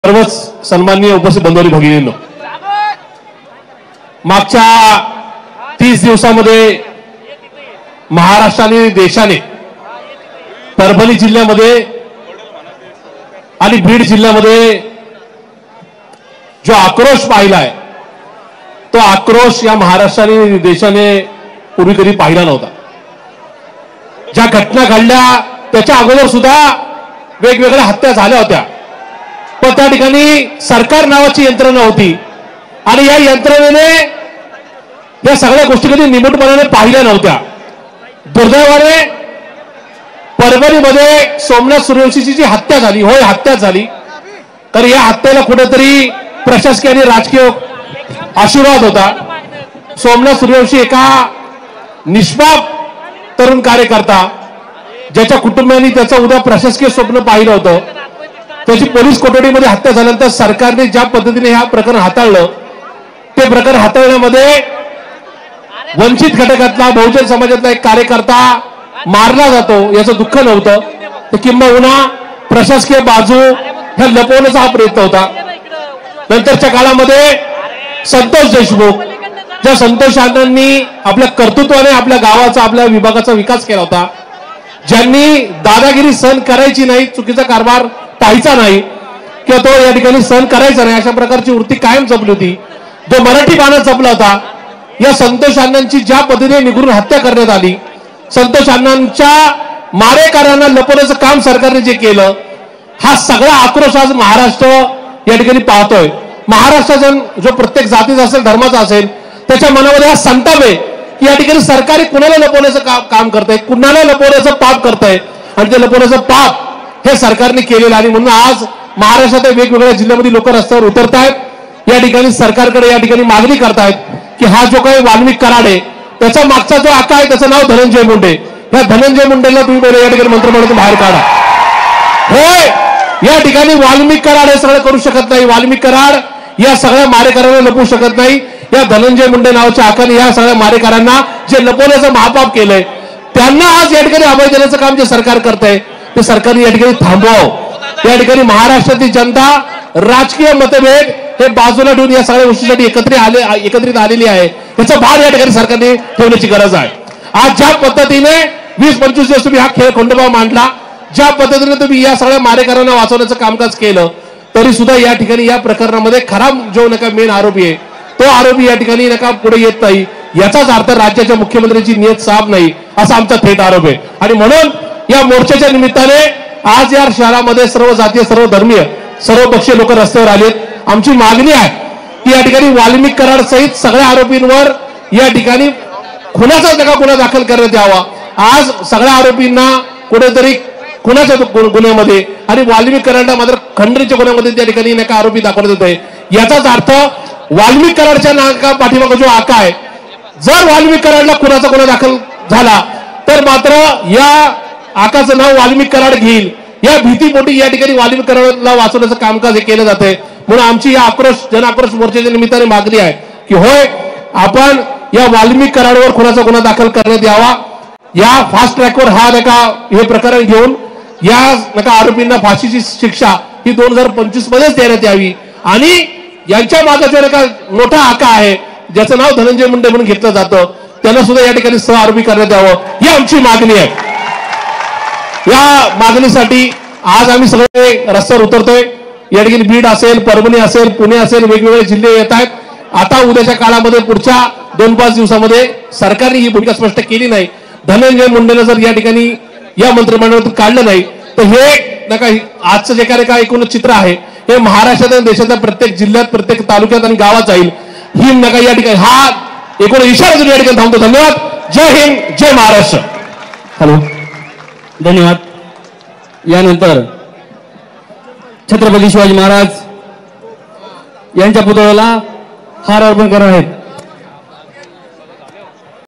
सर्वच सन्माननीय उपस्थित बंधू भगिनींनो, मागच्या 30 दिवसांमध्ये महाराष्ट्राने देशाने परभणी जिल्ह्यामध्ये आणि बीड जिल्ह्यामध्ये जो आक्रोश पाहिलाय तो आक्रोश या महाराष्ट्राने देशाने पूर्वी कधी पाहिला नव्हता। ज्या घटना घडल्या त्याच्या अगोदर सुद्धा वेगवेगळ्या हत्या झाल्या होत्या, पण त्या ठिकाणी सरकार नावाची यंत्रणा होती आणि या यंत्रणेने या सगळ्या गोष्टी कधी निमूटपणाने पाहिल्या नव्हत्या। दुर्दैवाने परभणीमध्ये सोमनाथ सूर्यवंशीची जी हत्या झाली, होय हत्या झाली, तर या हत्येला कुठेतरी प्रशासकीय आणि राजकीय आशीर्वाद होता। सोमनाथ सूर्यवंशी एका निष्पाप तरुण कार्यकर्ता ज्याच्या कुटुंबियांनी त्याचं उद्या प्रशासकीय स्वप्न पाहिलं होतं, त्याची पोलीस कोठडीमध्ये हत्या झाल्यानंतर सरकारने ज्या पद्धतीने हा प्रकरण हाताळलं, ते प्रकरण हाताळण्यामध्ये वंचित घटकातला बहुजन समाजातला एक कार्यकर्ता मारला जातो याचं दुःख नव्हतं, तर किंबहुना प्रशासकीय बाजू ह्या लपवण्याचा हा प्रयत्न होता। नंतरच्या काळामध्ये संतोष देशमुख, ज्या संतोष अण्णांनी आपल्या कर्तृत्वाने आपल्या गावाचा आपल्या विभागाचा विकास केला होता, ज्यांनी दादागिरी सहन करायची नाही, चुकीचा कारभार पाहायचा नाही किंवा तो या ठिकाणी सहन करायचा नाही, अशा प्रकारची वृत्ती कायम जपली होती, जो मराठी बाणात जपला होता, या संतोष अण्णांची ज्या पद्धतीने निघून हत्या करण्यात आली, संतोष अण्णांच्या मारेकऱ्यांना लपवण्याचं काम सरकारने जे केलं, हा सगळा आक्रोश आज महाराष्ट्र या ठिकाणी पाहतोय। महाराष्ट्राचा जो प्रत्येक जातीचा असेल, धर्माचा असेल, त्याच्या मनामध्ये हा संताप आहे की या ठिकाणी सरकारी कुणाला लपवण्याचं काम करतंय, कुणाला लपवण्याचं पाप करतंय आणि ते लपवण्याचं पाप हे सरकारने केलेलं आहे। म्हणून आज महाराष्ट्रात वेगवेगळ्या जिल्ह्यामध्ये लोक रस्त्यावर उतरतायत, या ठिकाणी सरकारकडे या ठिकाणी मागणी करतायत की हा जो काही वाल्मिक कराड आहे त्याचा मागचा जो आका आहे त्याचं नाव धनंजय मुंडे, या धनंजय मुंडेला तुम्ही बोला या ठिकाणी मंत्रिमंडळातून बाहेर काढा। होय, या ठिकाणी वाल्मिक कराड हे सगळं करू शकत नाही, वाल्मिक कराड या सगळ्या मारेकऱ्यांना लपवू शकत नाही। या धनंजय मुंडे नावाच्या आकाने या सगळ्या मारेकऱ्यांना जे लपवण्याचं महापाप केलंय, त्यांना आज या ठिकाणी अभय देण्याचं काम जे सरकार करतंय ते सरकारने या ठिकाणी थांबवावं। या ठिकाणी महाराष्ट्रातील जनता राजकीय मतभेद हे बाजूला ठेवून या सगळ्या गोष्टीसाठी एकत्रित आलेली आहे, याचा भार या ठिकाणी सरकारने ठेवण्याची गरज आहे। आज ज्या पद्धतीने 20-25 दिवस तुम्ही हा खेळ खंडोबा मांडला, ज्या पद्धतीने तुम्ही या सगळ्या मारेकऱ्यांना वाचवण्याचं कामकाज केलं, तरी सुद्धा या ठिकाणी या प्रकरणामध्ये खरा जो नका मेन आरोपी आहे तो आरोपी या ठिकाणी नका पुढे येत नाही, याचाच अर्थ राज्याच्या मुख्यमंत्र्यांची नियत साफ नाही असा आमचा थेट आरोप आहे। आणि म्हणून या मोर्चाच्या निमित्ताने आज या शहरामध्ये सर्व जातीय, सर्व धर्मीय, सर्व पक्षीय लोक रस्त्यावर आलेत। आमची मागणी आहे की या ठिकाणी वाल्मिक कराड सहित सगळ्या आरोपींवर या ठिकाणी खुनाचा गुन्हा दाखल करण्यात यावा। आज सगळ्या आरोपींना कुठेतरी खुनाच्या गुन्ह्यामध्ये आणि वाल्मिक कराडला मात्र खंडणीच्या गुन्ह्यामध्ये त्या ठिकाणी नका आरोपी दाखवण्यात येते, याचाच अर्थ वाल्मिक कराडच्या नाका पाठीमागे जो आका आहे, जर वाल्मिक कराडला खुनाचा गुन्हा दाखल झाला तर मात्र या आकाचं नाव वाल्मिक कराड घेईल, या भीतीपोटी या ठिकाणी वाल्मिक कराडला वाचवण्याचं कामकाज हे केलं जाते। म्हणून आमची या जन आक्रोश मोर्चाच्या निमित्ताने मागणी आहे की होय, आपण या वाल्मिक कराडवर खुनाचा गुन्हा दाखल करण्यात यावा, या फास्ट ट्रॅकवर हा नका हे प्रकरण घेऊन या नका आरोपींना फाशीची शिक्षा ही 2025 मध्येच देण्यात यावी आणि यांच्या मागे जो नका मोठा आका आहे ज्याचं नाव धनंजय मुंडे म्हणून घेतलं जातं, त्यांना सुद्धा या ठिकाणी सह आरोपी करण्यात यावं, ही आमची मागणी आहे। या मागणीसाठी आज आम्ही सगळे रस्त्यावर उतरतोय। या ठिकाणी बीड असेल, परभणी असेल, पुणे असेल, वेगवेगळे जिल्हे येत आहेत। आता उद्याच्या काळामध्ये पुढच्या 2-5 दिवसामध्ये सरकारने ही भूमिका स्पष्ट केली नाही, धनंजय मुंडेला जर या ठिकाणी या मंत्रिमंडळातून काढलं नाही तर हे नका आजचं जे काय एकूण चित्र आहे हे महाराष्ट्रात आणि देशाच्या प्रत्येक जिल्ह्यात, प्रत्येक तालुक्यात आणि गावात जाईल, ही नका या ठिकाणी हा एकूण इशारा या ठिकाणी थांबतो। धन्यवाद। जय हिंद, जय महाराष्ट्र। हॅलो, धन्यवाद। यानंतर छत्रपती शिवाजी महाराज यांच्या पुतळ्याला हार अर्पण करणार आहेत।